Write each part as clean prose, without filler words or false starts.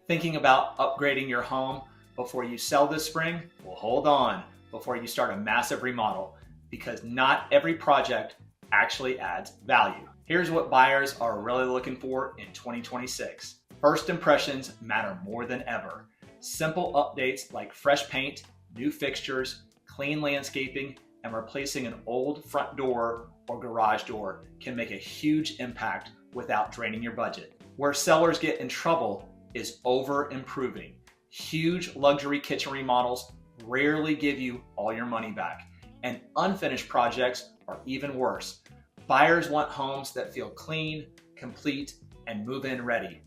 Thinking about upgrading your home before you sell this spring? Well, hold on before you start a massive remodel, because not every project actually adds value. Here's what buyers are really looking for in 2026. First impressions matter more than ever. Simple updates like fresh paint, new fixtures, clean landscaping, and replacing an old front door or garage door can make a huge impact without draining your budget. Where sellers get in trouble is over improving. Huge luxury kitchen remodels rarely give you all your money back, and unfinished projects are even worse. Buyers want homes that feel clean, complete, and move-in ready,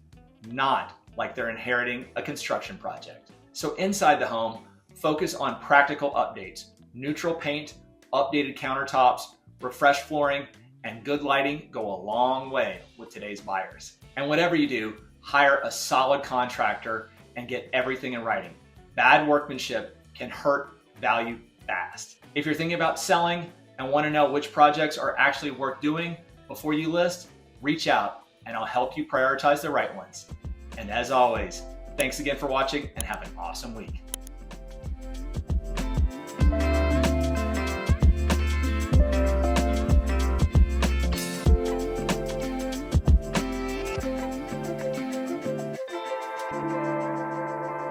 not like they're inheriting a construction project. So inside the home, focus on practical updates. Neutral paint, updated countertops, refreshed flooring, and good lighting go a long way with today's buyers. And whatever you do, hire a solid contractor and get everything in writing. Bad workmanship can hurt value fast. If you're thinking about selling and want to know which projects are actually worth doing before you list, reach out and I'll help you prioritize the right ones. And as always, thanks again for watching and have an awesome week.